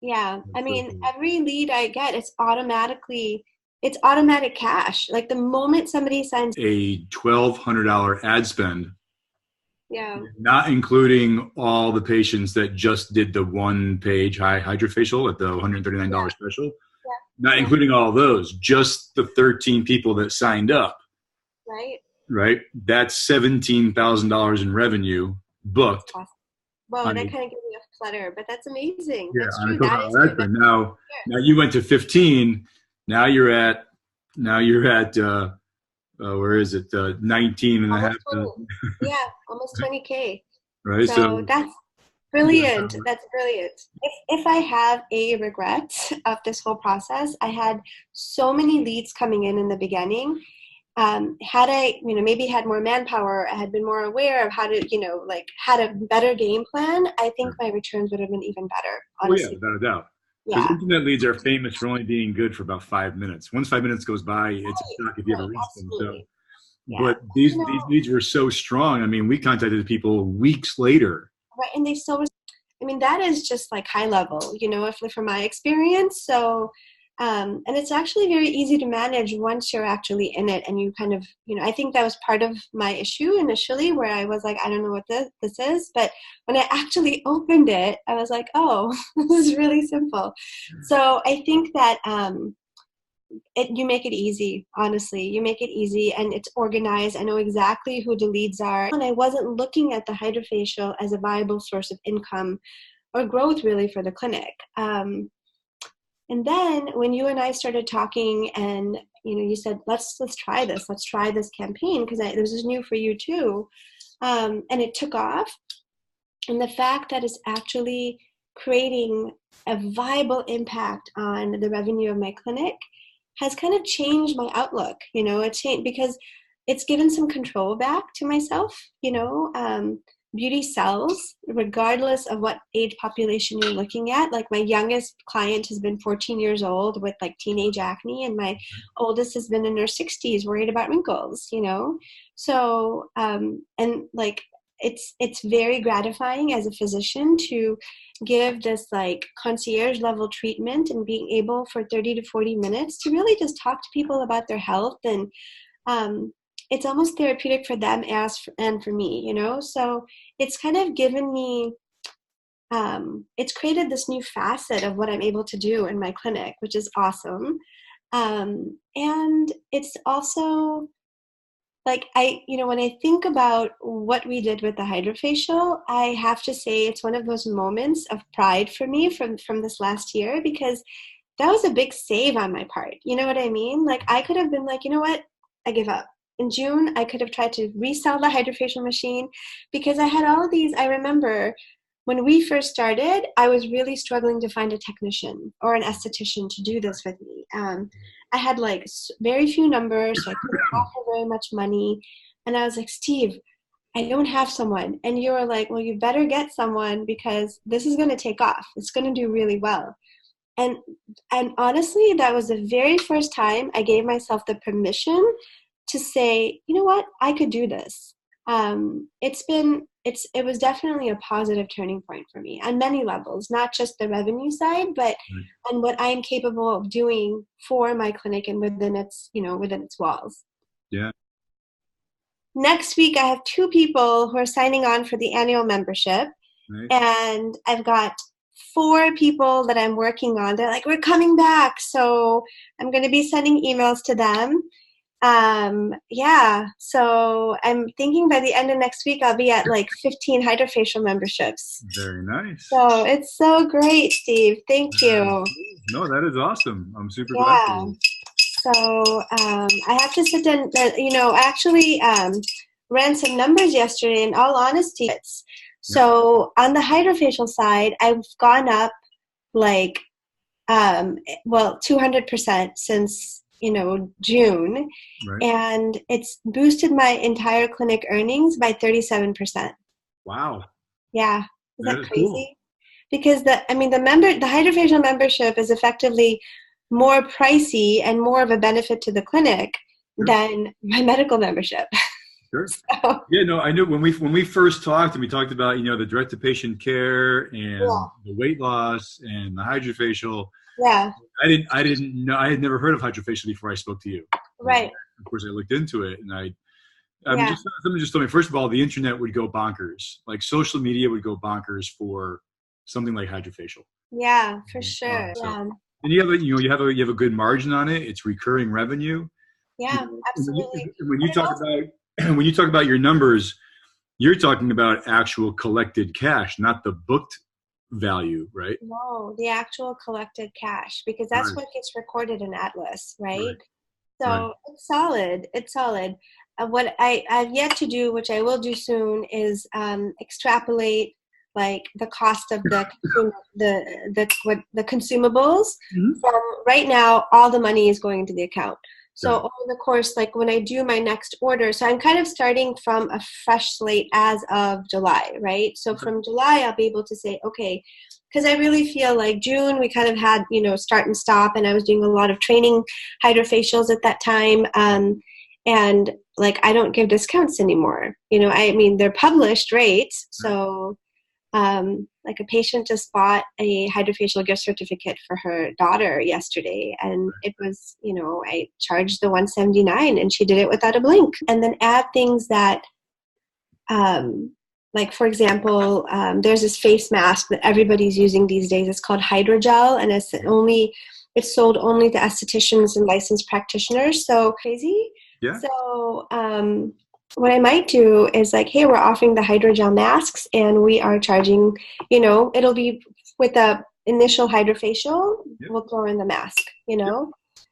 Yeah. I That's so mean, cool. every lead I get, it's automatic cash. Like the moment somebody signs, A $1,200 ad spend, yeah, not including all the patients that just did the one page Hydrafacial at the $139 yeah, special, yeah, not yeah, including all those, just the 13 people that signed up, right. right? That's $17,000 in revenue That's booked awesome. Whoa, on that a, kind of gives me a flutter, but that's amazing. yeah, That's on a true. That is $1,200 my ad best spend. Now, year. now you went to 15. Now you're at, where is it? 19 and a half. Almost 20. Yeah, almost 20K. Right. So So, that's yeah, brilliant. That's brilliant. If I have a regret of this whole process, I had so many leads coming in the beginning. Had I, maybe had more manpower, I had been more aware of how to, like had a better game plan, I think my returns would have been even better, well, yeah, honestly. without a doubt. Because Yeah. internet leads are famous for only being good for about 5 minutes. Once 5 minutes goes by, it's a Right, shock if you ever right, reach them. So, absolutely. Yeah. but these leads were so strong. I mean, we contacted people weeks later. Right. And they still, I mean, that is just like high level, if from my experience. So, and it's actually very easy to manage once you're actually in it and you kind of, I think that was part of my issue initially where I was like, I don't know what this is. But when I actually opened it, I was like, oh, this is really simple. So I think that, you make it easy, honestly. You make it easy and it's organized. I know exactly who the leads are. And I wasn't looking at the Hydrafacial as a viable source of income or growth really for the clinic. And then when you and I started talking and, you said, let's try this. Let's try this campaign because this is new for you too. And it took off. And the fact that it's actually creating a viable impact on the revenue of my clinic has kind of changed my outlook. It changed because it's given some control back to myself. Beauty sells regardless of what age population you're looking at. Like my youngest client has been 14 years old with like teenage acne, and my oldest has been in her 60s worried about wrinkles. So and like it's very gratifying as a physician to give this like concierge level treatment and being able for 30 to 40 minutes to really just talk to people about their health. And it's almost therapeutic for them and for me, so it's kind of given me it's created this new facet of what I'm able to do in my clinic, which is awesome. And it's also like when I think about what we did with the Hydrafacial, I have to say it's one of those moments of pride for me from this last year, because that was a big save on my part. You know what I mean? Like I could have been like, you know what? I give up. In June, I could have tried to resell the Hydrafacial machine because I had all of these. I remember when we first started, I was really struggling to find a technician or an esthetician to do this with me. I had like very few numbers, so I couldn't offer very much money. And I was like, Steve, I don't have someone. And you were like, well, you better get someone because this is going to take off. It's going to do really well. And honestly, that was the very first time I gave myself the permission to say, you know what, I could do this. It was definitely a positive turning point for me on many levels, not just the revenue side, but on what I'm capable of doing for my clinic and within its walls. Yeah. Next week, I have 2 people who are signing on for the annual membership. Nice. And I've got 4 people that I'm working on. They're like, we're coming back. So I'm going to be sending emails to them. So I'm thinking by the end of next week, I'll be at like 15 Hydrafacial memberships. Very nice. So it's so great, Steve. Thank you. No, that is awesome. I'm super glad for Yeah. you. So I have to sit down, I actually ran some numbers yesterday, in all honesty. So on the Hydrafacial side, I've gone up like, 200% since, June. Right. And it's boosted my entire clinic earnings by 37%. Wow. Yeah. Is that crazy? Cool. Because the Hydrafacial membership is effectively more pricey and more of a benefit to the clinic than my medical membership. Sure. So, Yeah, no, I knew when we first talked and we talked about, the direct to patient care and yeah, the weight loss and the hydrofacial. yeah, I didn't know, I had never heard of hydrofacial before I spoke to you. right, Of course, I looked into it, and yeah, someone just told me, first of all, the internet would go bonkers, like social media would go bonkers for something like hydrofacial. yeah, for sure. So, Yeah, and you have a good margin on it. It's recurring revenue. yeah, And absolutely. when But you it talk also, about when you talk about your numbers, you're talking about actual collected cash, not the booked value, right? no, the actual collected cash, because that's Right, what gets recorded in Atlas, right? right, right. So it's solid. It's solid. What I've yet to do, which I will do soon, is extrapolate like the cost of the consumables Mhm. from right now. All the money is going into the account. So Got it. over the course, like when I do my next order, so I'm kind of starting from a fresh slate as of July, right? So Okay. from July, I'll be able to say, okay, because I really feel like June we kind of had start and stop, and I was doing a lot of training hydrofacials at that time, and like I don't give discounts anymore. I mean they're published rates, so like a patient just bought a hydrofacial gift certificate for her daughter yesterday, and it was I charged the 179 and she did it without a blink. And then add things that like for example, there's this face mask that everybody's using these days. It's called Hydrogel, and it's sold only to estheticians and licensed practitioners. So crazy. Yeah. So what I might do is like, hey, we're offering the hydrogel masks, and we are charging. It'll be with the initial hydrofacial. Yep. We'll throw in the mask. Yep.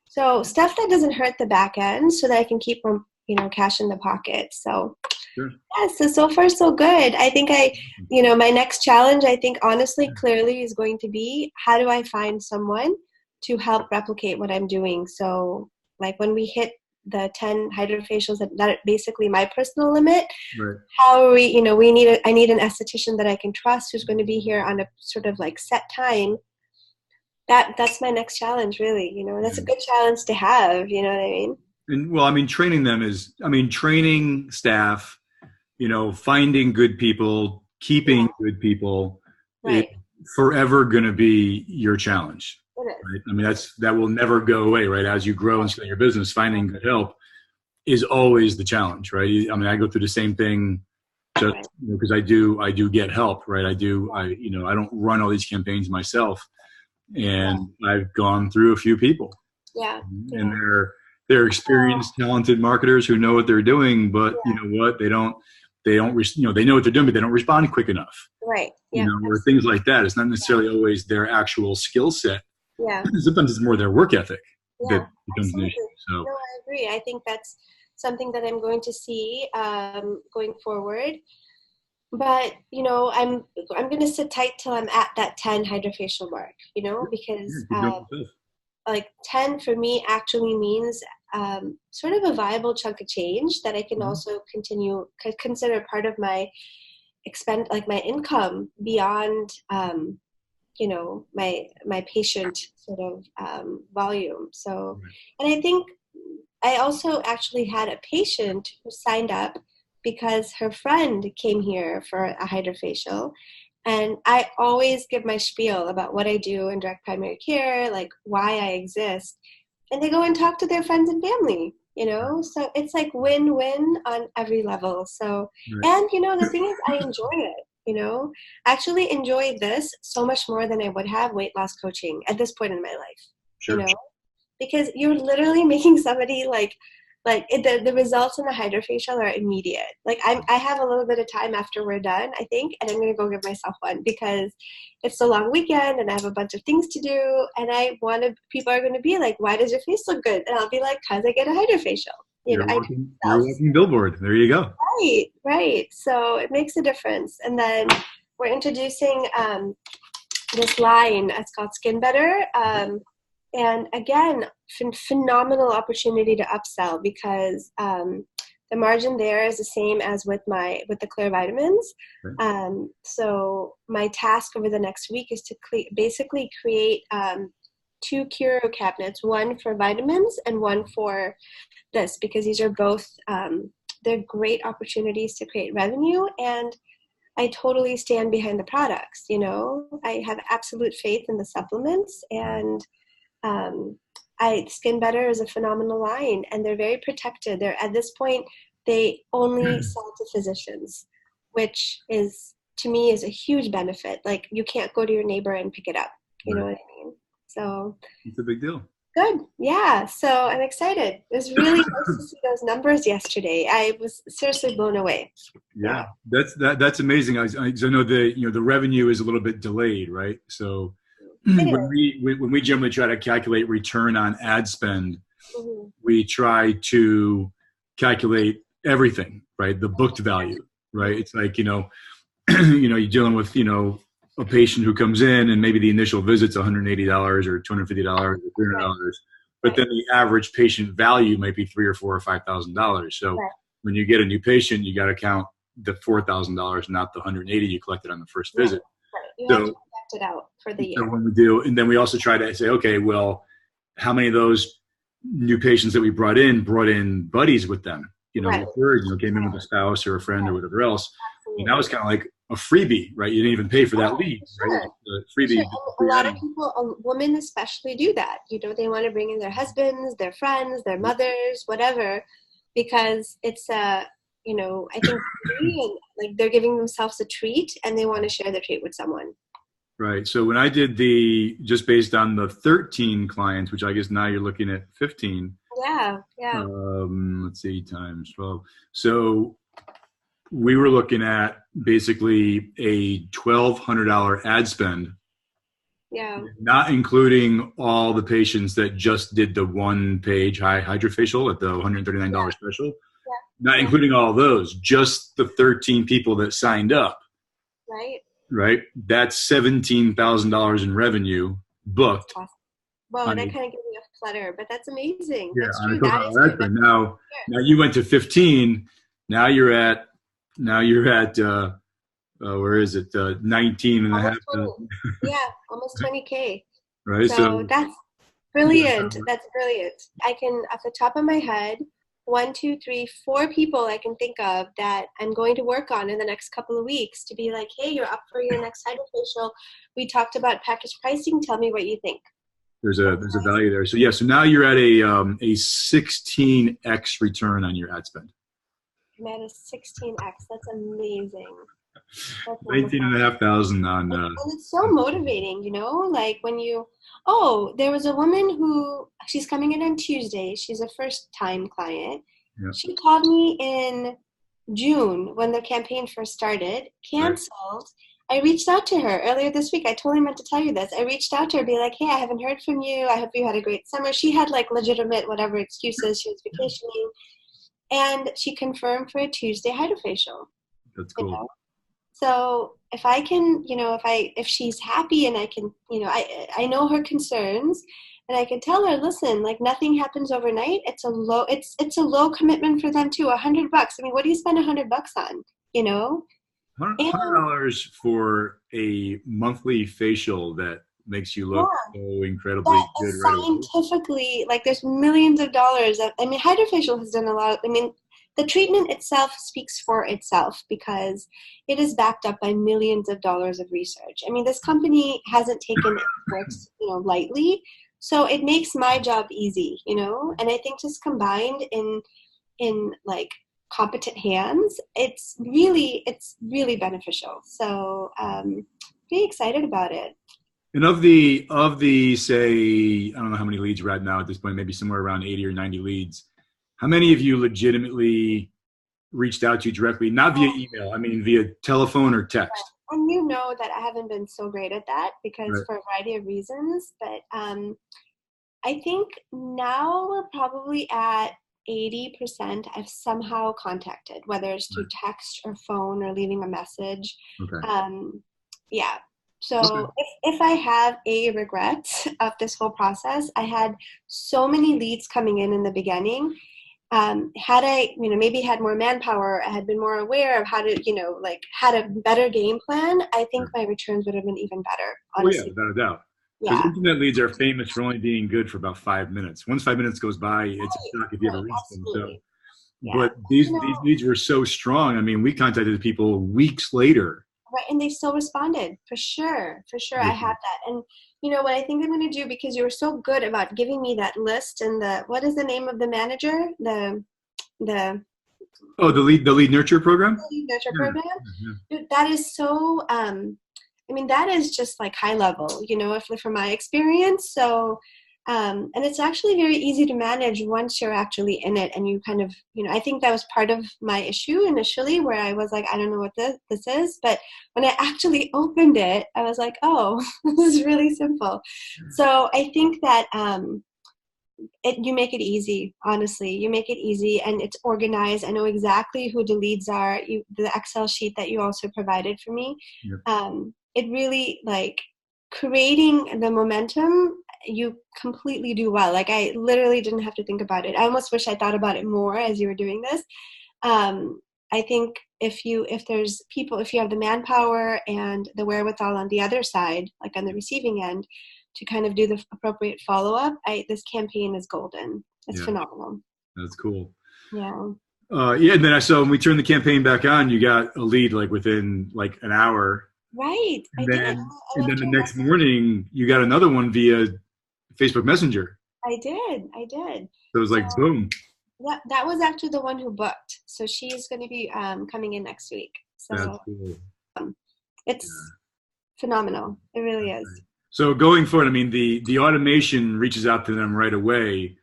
So stuff that doesn't hurt the back end, so that I can keep more cash in the pocket. So Sure. yeah, so far so good. I think my next challenge, I think honestly, clearly is going to be how do I find someone to help replicate what I'm doing? So like when we hit the 10 hydrofacials, that basically my personal limit, Right. how are I need an esthetician that I can trust who's going to be here on a sort of like set time. That's my next challenge, really. That's a Yeah. good challenge to have, you know what I mean? And well, I mean, training staff, finding good people, Yeah, keeping good people is right. forever going to be your challenge. It is. Right? I mean, that will never go away, right? As you grow and scale your business, finding good help is always the challenge, right? I mean, I go through the same thing just Right. because I do get help, right? I don't run all these campaigns myself, Yeah. and I've gone through a few people, Yeah. and Yeah. they're experienced, talented marketers who know what they're doing, but you Yeah. know what? They don't, they know what they're doing, but they don't respond quick enough, Right. Yeah. or things Absolutely. like that. It's not necessarily always their actual skill set. Yeah. Sometimes it's more their work ethic that Yeah. becomes an issue. Absolutely. So, No, I agree. I think that's something that I'm going to see going forward. But I'm going to sit tight till I'm at that 10 hydrofacial mark. yeah, Because keep doing stuff. like 10 for me actually means sort of a viable chunk of change that I can Mhm. also consider part of my like my income beyond my patient sort of volume. So, Right. and I think I also actually had a patient who signed up because her friend came here for a hydrofacial. And I always give my spiel about what I do in direct primary care, like why I exist. And they go and talk to their friends and family. So it's like win-win on every level. So, Right. and the thing is, I enjoy it. I actually enjoy this so much more than I would have weight loss coaching at this point in my life, you Sure. know, because you're literally making somebody the results in the hydrofacial are immediate. Like I have a little bit of time after we're done, I think, and I'm gonna go give myself one because it's a long weekend and I have a bunch of things to do, and people are gonna be like, why does your face look good? And I'll be like, cause I get a hydrofacial. I do it You're a myself. walking billboard. There you go. Right, right. So it makes a difference. And then we're introducing this line. It's called Skin Better. And again, phenomenal opportunity to upsell because the margin there is the same as with the clear vitamins. Right. So my task over the next week is to basically create 2 curio cabinets, one for vitamins and one for this, because these are both they're great opportunities to create revenue, and I totally stand behind the products. I have absolute faith in the supplements, and Skin Better is a phenomenal line, and they're very protected. They're at this point, they only sell to physicians, which is, to me, is a huge benefit. Like, you can't go to your neighbor and pick it up. You know what I mean? So it's a big deal. good. Yeah. So I'm excited. It was really nice to see those numbers yesterday. I was seriously blown away. Yeah. That's amazing. I know the revenue is a little bit delayed, right? So when we generally try to calculate return on ad spend, we try to calculate everything, right? The booked value, right? It's like, you're dealing with, a patient who comes in and maybe the initial visit's $180 or $250 or $300, but then the average patient value might be $3,000 or $4,000 or $5,000. So when you get a new patient, you got to count the $4,000, not the $180 you collected on the first visit. Right. You have to project it out for the year. So when we do, and then we also try to say, okay, well, how many of those new patients that we brought in buddies with them? Came in with a spouse or a friend or whatever else. And that was kind of like a freebie, right? You didn't even pay for that lead, right? The freebie. Sure. A lot of people, women especially, do that. They want to bring in their husbands, their friends, their mothers, whatever, because it's I think like they're giving themselves a treat and they want to share the treat with someone. Right. So when I did just based on the 13 clients, which I guess now you're looking at 15. Yeah. Let's see, times 12. So we were looking at basically a $1,200 ad spend. Yeah. Not including all the patients that just did the one-page Hydrafacial at the $139 special. Yeah. Not including all those, just the 13 people that signed up. Right? That's $17,000 in revenue booked. Awesome. Well, that kind of gives me a flutter, but that's amazing. Yeah, that's true. Now you went to 15. Now you're at where is it? 19 and a half. Yeah, almost 20K. Right. So that's brilliant. That's brilliant. I can, off the top of my head, 1, 2, 3, 4 people I can think of that I'm going to work on in the next couple of weeks to be like, hey, you're up for your next Hydrafacial. We talked about package pricing. Tell me what you think. There's a value there. So so now you're at a 16x return on your ad spend. I'm at a 16x. That's amazing. 19,500 on. And it's so motivating, like when there was a woman who, she's coming in on Tuesday. She's a first-time client. Yeah. She called me in June when the campaign first started, canceled. Right. I reached out to her earlier this week. I totally meant to tell you this. I reached out to her, be like, hey, I haven't heard from you. I hope you had a great summer. She had like legitimate whatever excuses. She was vacationing. And she confirmed for a Tuesday Hydrafacial. That's cool. So if I can, if she's happy and I can, I know her concerns and I can tell her, listen, like nothing happens overnight. It's a low commitment for them too. $100. I mean, what do you spend $100 on? $100 for a monthly facial that makes you look so incredibly good. Scientifically, like there's millions of dollars. Hydrafacial has done a lot. The treatment itself speaks for itself because it is backed up by millions of dollars of research. This company hasn't taken its works, lightly. So it makes my job easy, and I think just combined in like competent hands, it's really beneficial. So pretty excited about it. And of the say, I don't know how many leads we're at now at this point, maybe somewhere around 80 or 90 leads. How many of you legitimately reached out to you directly, not via email, via telephone or text? And that I haven't been so great at that because for a variety of reasons, but I think now we're probably at 80% I've somehow contacted, whether it's through text or phone or leaving a message. Okay. So if I have a regret of this whole process, I had so many leads coming in the beginning. Had I, maybe had more manpower, I had been more aware of how to, had a better game plan, I think my returns would have been even better, honestly. Oh, yeah, without a doubt. Because internet leads are famous for only being good for about 5 minutes. Once 5 minutes goes by, it's a shock if you ever reach them. So Yeah. But these leads were so strong. I mean, we contacted people weeks later. Right, and they still responded, for sure, for sure. I Yeah. have that. And you know what I think I'm going to do, because you were so good about giving me that list, and the, what is the name of the manager, the Oh, the lead nurture program. nurture Yeah. program. Yeah. Dude, that is so I mean, that is just like high level, you know, if from my experience. So and it's actually very easy to manage once you're actually in it, and you kind of, you know, I think that was part of my issue initially, where I was like, I don't know what this is. But when I actually opened it, I was like, oh, this is really simple. So I think that you make it easy. Honestly, you make it easy, and it's organized. I know exactly who the leads are. The Excel sheet that you also provided for me, Yeah. it really, like, creating the momentum, you completely do well. Like, I literally didn't have to think about it. I almost wish I thought about it more as you were doing this. I think if there's people, if you have the manpower and the wherewithal on the other side, like on the receiving end, to kind of do the appropriate follow-up, this campaign is golden. It's Yeah. phenomenal. That's cool. Yeah. Yeah, and then I saw when we turned the campaign back on, you got a lead like within like an hour, Right. I and did. I and then left the her a next message. morning you got another one via Facebook Messenger. I did. I did. So it was So like boom. that was actually the one who booked. So she's going to be coming in next week. That's So cool. it's phenomenal. It really is. Yeah. So going forward, I mean, the automation reaches out to them right away,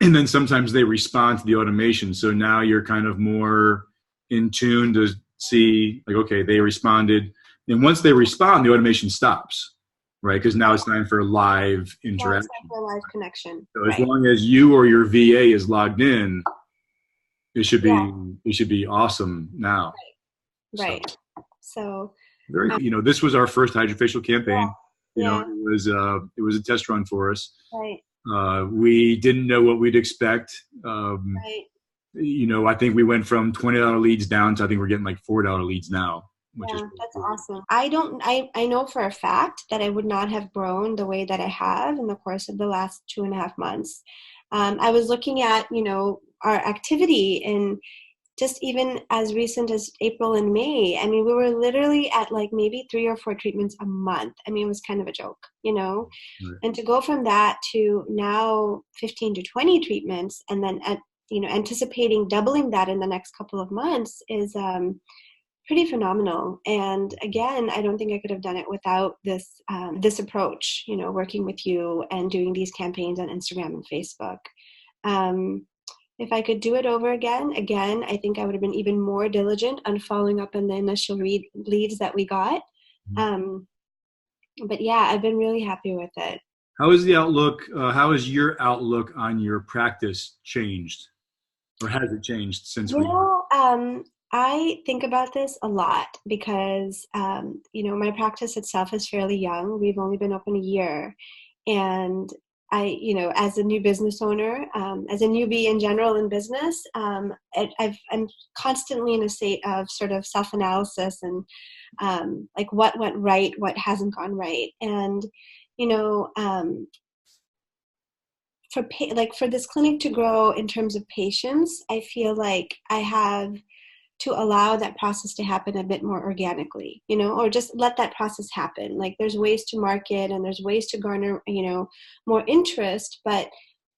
and then sometimes they respond to the automation. So now you're kind of more in tune to see, like, okay, they responded, and once they respond, the automation stops, right? Because now it's time for live Now it's interaction. like a live connection. So as Right. long as you or your VA is logged in, Yeah. it should be awesome now. So Right. So very, um, this was our first Hydrafacial yeah. campaign. Yeah. It was a test run for us. Right. We didn't know what we'd expect. Right. I think we went from $20 leads down to, I think we're getting like $4 leads now, which is Yeah, really that's cool. awesome. I know for a fact that I would not have grown the way that I have in the course of the last 2.5 months. I was looking at, our activity in just even as recent as April and May. I mean, we were literally at like maybe 3 or 4 treatments a month. I mean, it was kind of a joke. Right. And to go from that to now 15 to 20 treatments, and then anticipating doubling that in the next couple of months is pretty phenomenal. And again, I don't think I could have done it without this approach, working with you and doing these campaigns on Instagram and Facebook. If I could do it over again, I think I would have been even more diligent on following up on the initial leads that we got. But yeah, I've been really happy with it. How is the outlook? How has your outlook on your practice changed, or has it changed since we? I think about this a lot because, my practice itself is fairly young. We've only been open a year. And as a new business owner, as a newbie in general in business, I'm constantly in a state of sort of self-analysis and like what went right, what hasn't gone right. And, for this clinic to grow in terms of patients, I feel like I have to allow that process to happen a bit more organically, or just let that process happen. Like, there's ways to market and there's ways to garner, more interest, but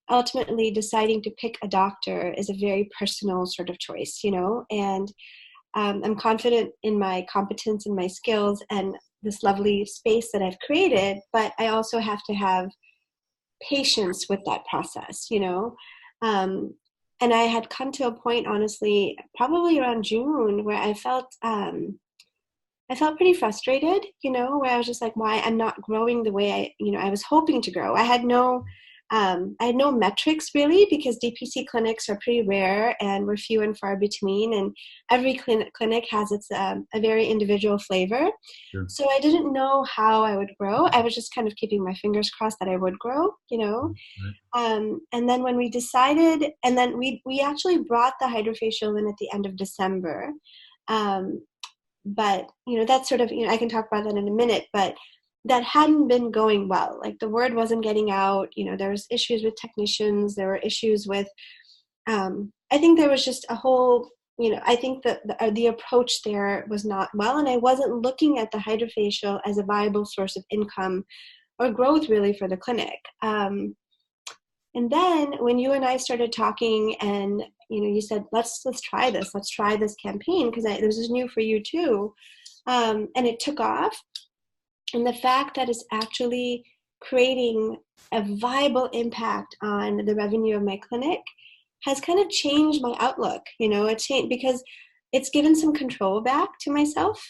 ultimately deciding to pick a doctor is a very personal sort of choice, and I'm confident in my competence and my skills and this lovely space that I've created, but I also have to have patience with that process, and I had come to a point, honestly, probably around June, where I felt pretty frustrated, where I was just like, why I'm not growing the way I was hoping to grow. I had no metrics really, because DPC clinics are pretty rare and we're few and far between, and every clinic has its a very individual flavor. Sure. So I didn't know how I would grow. I was just kind of keeping my fingers crossed that I would grow, Right. and then when we decided, and then we actually brought the Hydrafacial in at the end of December. But, that's sort of, I can talk about that in a minute, but that hadn't been going well. Like, the word wasn't getting out. There was issues with technicians. There were issues with I think there was just a whole, I think that the approach there was not well, and I wasn't looking at the Hydrafacial as a viable source of income or growth really for the clinic. And then when you and I started talking, and you said, let's try this. Let's try this campaign, because this is new for you too, and it took off. And the fact that it's actually creating a viable impact on the revenue of my clinic has kind of changed my outlook. It changed because it's given some control back to myself.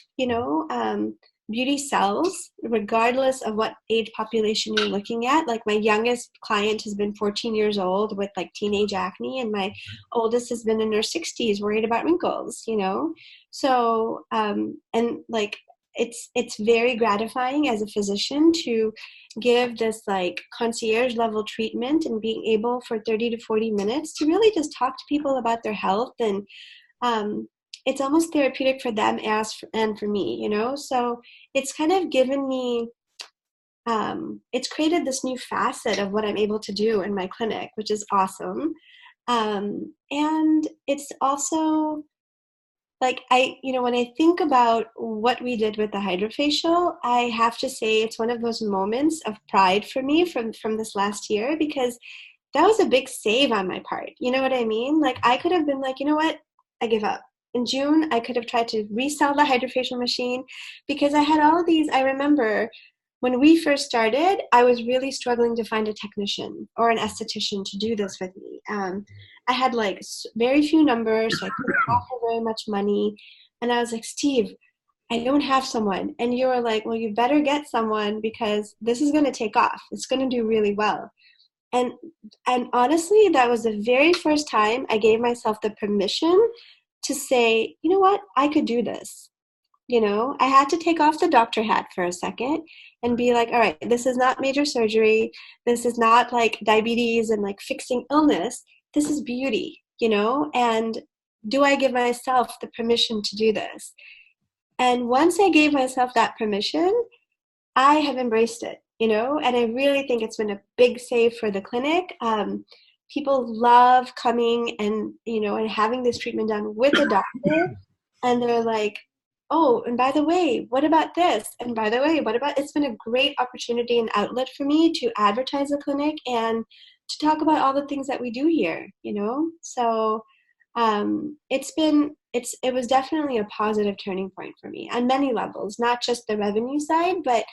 Beauty sells regardless of what age population you're looking at. Like, my youngest client has been 14 years old with like teenage acne, and my oldest has been in her 60s worried about wrinkles. So and like, it's very gratifying as a physician to give this like concierge level treatment and being able for 30 to 40 minutes to really just talk to people about their health. And it's almost therapeutic for them and for me, so it's kind of given me, it's created this new facet of what I'm able to do in my clinic, which is awesome. And it's also like, when I think about what we did with the Hydrafacial, I have to say it's one of those moments of pride for me from this last year, because that was a big save on my part. You know what I mean? Like, I could have been like, you know what? I give up. In June, I could have tried to resell the Hydrafacial machine, because I had all of these. I remember when we first started, I was really struggling to find a technician or an esthetician to do this with me. I had like very few numbers, so I couldn't offer very much money. And I was like, Steve, I don't have someone. And you were like, well, you better get someone, because this is going to take off. It's going to do really well. And honestly, that was the very first time I gave myself the permission to say, you know what, I could do this. I had to take off the doctor hat for a second and be like, all right, this is not major surgery. This is not like diabetes and like fixing illness. This is beauty, and do I give myself the permission to do this? And once I gave myself that permission, I have embraced it, and I really think it's been a big save for the clinic. People love coming and, and having this treatment done with a doctor. And they're like, oh, and by the way, what about this? And by the way, what about, it's been a great opportunity and outlet for me to advertise the clinic and to talk about all the things that we do here, So it was definitely a positive turning point for me on many levels, not just the revenue side, but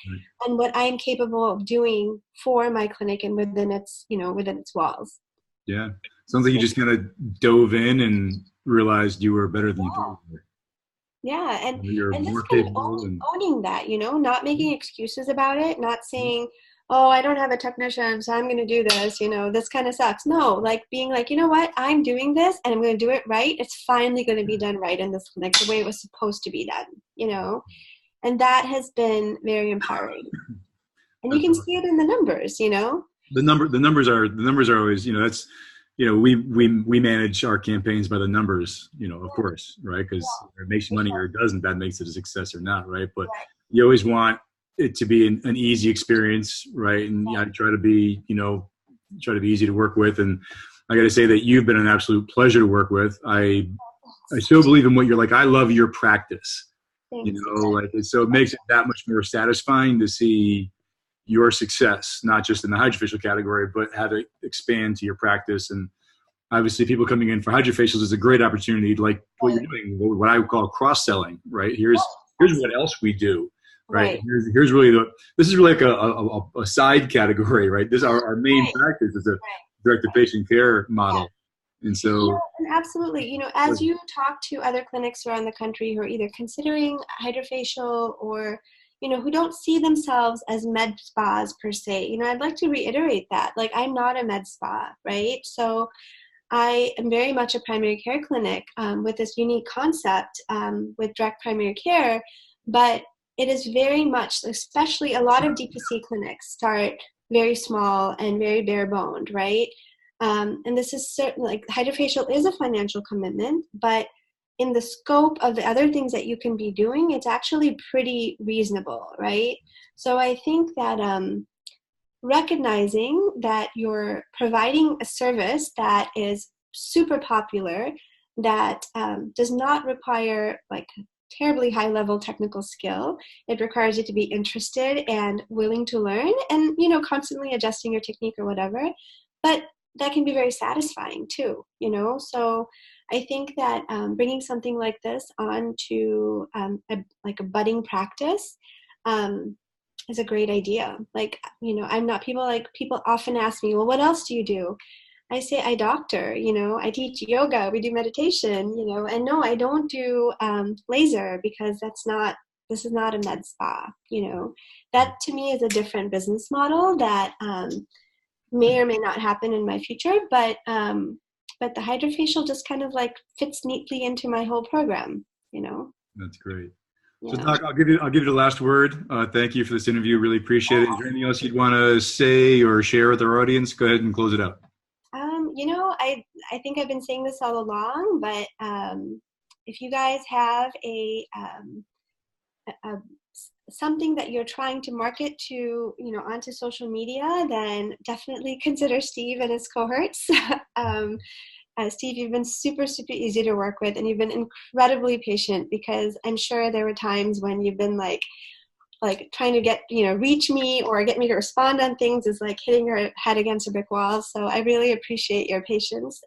on what I am capable of doing for my clinic and within its walls. Yeah. Sounds like you just kind of dove in and realized you were better than you thought you were. Yeah. You're And more just kind of capable owning that, not making excuses about it, not saying, oh, I don't have a technician, so I'm going to do this, this kind of sucks. No, like being like, you know what, I'm doing this and I'm going to do it right. It's finally going to be done right in this clinic the way it was supposed to be done, and that has been very empowering. And you can see it in the numbers, The numbers are always, that's, we manage our campaigns by the numbers, of course, right? Because it makes you money or it doesn't, that makes it a success or not, right? But you always want it to be an easy experience, right? And I try to be easy to work with. And I got to say that you've been an absolute pleasure to work with. I still believe in what you're like. I love your practice, so it makes it that much more satisfying to see your success, not just in the Hydrafacial category, but how to expand to your practice. And obviously people coming in for Hydrafacials is a great opportunity, like what you're doing, what I would call cross-selling, right? Here's what else we do, right? Here's really this is really like a side category, right? This our main practice is a direct-to-patient care model. And so absolutely, as you talk to other clinics around the country who are either considering Hydrafacial or who don't see themselves as med spas per se, I'd like to reiterate that. Like, I'm not a med spa, right? So I am very much a primary care clinic with this unique concept with direct primary care, but it is very much, especially a lot of DPC clinics start very small and very bare boned, right? And this is certainly, like, Hydrafacial is a financial commitment, but in the scope of the other things that you can be doing, it's actually pretty reasonable, right? So I think that recognizing that you're providing a service that is super popular that does not require like terribly high level technical skill. It requires you to be interested and willing to learn and, you know, constantly adjusting your technique or whatever. But that can be very satisfying too, you know? So I think that bringing something like this on to like a budding practice is a great idea. Like, you know, people often ask me, well, what else do you do? I say I doctor, you know, I teach yoga, we do meditation, you know, and no, I don't do laser because this is not a med spa, you know. That to me is a different business model that may or may not happen in my future, but the Hydrafacial just kind of like fits neatly into my whole program, you know. That's great. So Yeah. Doc, I'll give you the last word. Thank you for this interview. Really appreciate it. Is there anything else you'd want to say or share with our audience? Go ahead and close it out. You know, I think I've been saying this all along, but if you guys have a something that you're trying to market to, you know, onto social media, then definitely consider Steve and his cohorts. Steve, you've been super, super easy to work with, and you've been incredibly patient because I'm sure there were times when you've been like trying to get, you know, reach me or get me to respond on things is like hitting your head against a brick wall. So I really appreciate your patience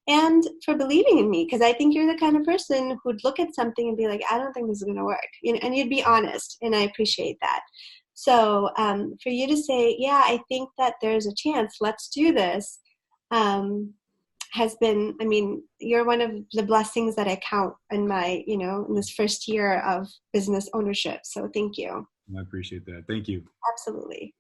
and for believing in me, because I think you're the kind of person who'd look at something and be like, I don't think this is going to work, you know, and you'd be honest, and I appreciate that. So for you to say, yeah, I think that there's a chance, let's do this, has been, I mean, you're one of the blessings that I count in my, you know, in this first year of business ownership. So thank you. I appreciate that. Thank you. Absolutely.